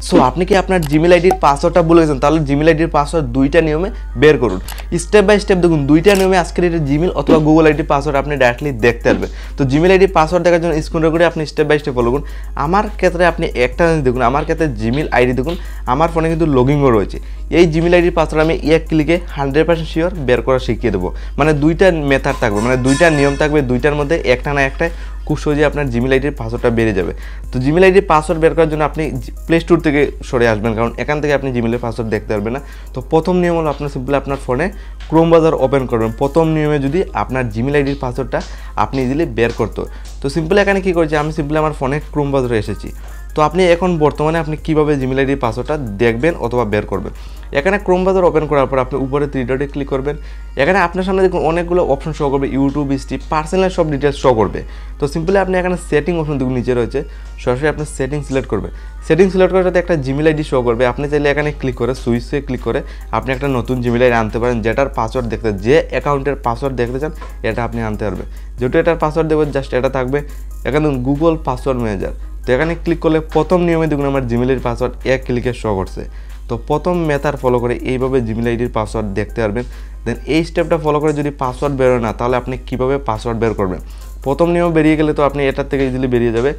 So আপনি কি আপনার জিমেল আইডির পাসওয়ার্ডটা ভুলে গেছেন? তাহলে জিমেল আইডির পাসওয়ার্ড দুইটা নিয়মে বের করুন, স্টেপ বাই স্টেপ দেখুন। দুইটা নিয়মে আজকের এটা জিমেল অথবা গুগল আইডির পাসওয়ার্ড আপনি ডাইরেক্টলি দেখতে পারবেন। তো জিমেল আইডির পাসওয়ার্ড দেখার জন্য স্ক্রিন রেকর্ডে আপনি স্টেপ বাই স্টেপ ফলো করুন। আমার ক্ষেত্রে আপনি একটা দেখুন, আমার ক্ষেত্রে জিমেল আইডি দেখুন, আমার ফোনে কিন্তু লগইনও রয়েছে। এই জিমেল আইডির পাসওয়ার্ড আমি এক ক্লিকে 100% শিওর বের করা শিখিয়ে দেবো। মানে দুইটা মেথড থাকবে, মানে দুইটা নিয়ম থাকবে, দুইটার মধ্যে একটা না একটাই খুব সহজে আপনার জিমেল আইডির পাসওয়ার্ডটা বেড়ে যাবে। তো জিমেল আইডির পাসওয়ার্ড বের করার জন্য আপনি প্লে স্টোর থেকে সরে আসবেন, কারণ এখান থেকে আপনি জিমেলের পাসওয়ার্ড দেখতে পারবেন না। তো প্রথম নিয়ম হলো আপনার সিম্পলি আপনার ফোনে ক্রোম ব্রাউজার ওপেন করবেন। প্রথম নিয়মে যদি আপনার জিমেল আইডির পাসওয়ার্ডটা আপনি ইজিলি বের করতে। তো সিম্পলি এখানে কী করছি, আমি সিম্পলি আমার ফোনে ক্রোম ব্রাউজারে এসেছি। তো আপনি এখন বর্তমানে আপনি কীভাবে জিমেল আইডির পাসওয়ার্ডটা দেখবেন অথবা বের করবেন, এখানে ক্রোম ব্রাউজার ওপেন করার পর আপনি উপরে 3 ডটে ক্লিক করবেন। এখানে আপনার সামনে দেখুন অনেকগুলো অপশন শো করবে, ইউটিউব হিস্ট্রি, পার্সোনাল সব ডিটেলস শো করবে। তো সিম্পলি আপনি এখানে সেটিং অপশন দেখুন নিচে রয়েছে, সরাসরি আপনি সেটিং সিলেক্ট করবেন। সেটিং সিলেক্ট করার সাথে একটা জিমেল আইডি শো করবে। আপনি চাইলে এখানে ক্লিক করে সুইচে ক্লিক করে আপনি একটা নতুন জিমেল আইডি আনতে পারেন, যেটার পাসওয়ার্ড দেখতে, যে অ্যাকাউন্টের পাসওয়ার্ড দেখতে চান এটা আপনি আনতে পারবেন। যেহেতু এটার পাসওয়ার্ড দেবেন, জাস্ট এটা থাকবে। এখানে দেখুন গুগল পাসওয়ার্ড ম্যানেজার। তো এখানে ক্লিক করলে প্রথম নিয়মে দেখুন আমার জিমেলের পাসওয়ার্ড এক ক্লিকে শো করছে। তো প্রথম মেথড ফলো করে এইভাবে জিমেল আইডির পাসওয়ার্ড দেখতে পারবেন। দেন এই স্টেপটা ফলো করে যদি পাসওয়ার্ড বেরোয় না, তাহলে আপনি কীভাবে পাসওয়ার্ড বের করবেন। প্রথম নিয়ম বেরিয়ে গেলে তো আপনি এটার থেকে ইজিলি বেরিয়ে যাবে।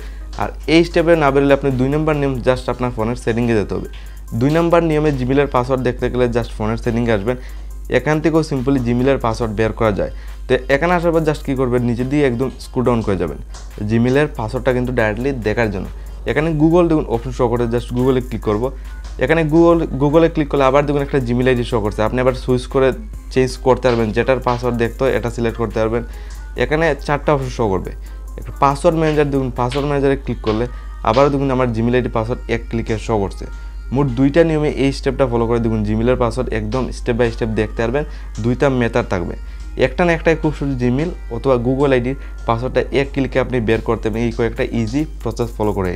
আর এই স্টেপে না বেরোলে আপনি 2 নম্বর নিয়ম, জাস্ট আপনার ফোনের সেটিংয়ে যেতে হবে। 2 নম্বর নিয়মে জিমেলের পাসওয়ার্ড দেখতে গেলে জাস্ট ফোনের সেটিংয়ে আসবেন। এখান থেকেও সিম্পলি জিমেলের পাসওয়ার্ড বের করা যায়। তো এখানে আসার পর জাস্ট কী করবেন, নিচে দিয়ে একদম স্ক্রল ডাউন করে যাবেন জিমেলের পাসওয়ার্ডটা কিন্তু ডাইরেক্টলি দেখার জন্য। এখানে গুগল দেখুন অপশন শো করে, জাস্ট গুগলে ক্লিক করব। এখানে গুগলে ক্লিক করলে আবার দেখুন একটা জিমেল আইডি শো করছে। আপনি আবার সুইচ করে চেঞ্জ করতে পারবেন, যেটার পাসওয়ার্ড দেখতে হয় এটা সিলেক্ট করতে পারবেন। এখানে 4টা অপশন শো করবে। একটা পাসওয়ার্ড ম্যানেজার দেখুন, পাসওয়ার্ড ম্যানেজারে ক্লিক করলে আবারও দেখুন আমার জিমেল আইডি পাসওয়ার্ড এক ক্লিকে শো করছে। মোট 2টা নিয়মে এই স্টেপটা ফলো করে দেখুন জিমেলের পাসওয়ার্ড একদম স্টেপ বাই স্টেপ দেখতে পারবেন। 2টা মেথড থাকবে, একটা না একটাই খুব সহজ জিমেল অথবা গুগল আইডির পাসওয়ার্ডটা এক ক্লিকে আপনি বের করতে পারবেন এই কয়েকটা ইজি প্রসেস ফলো করে।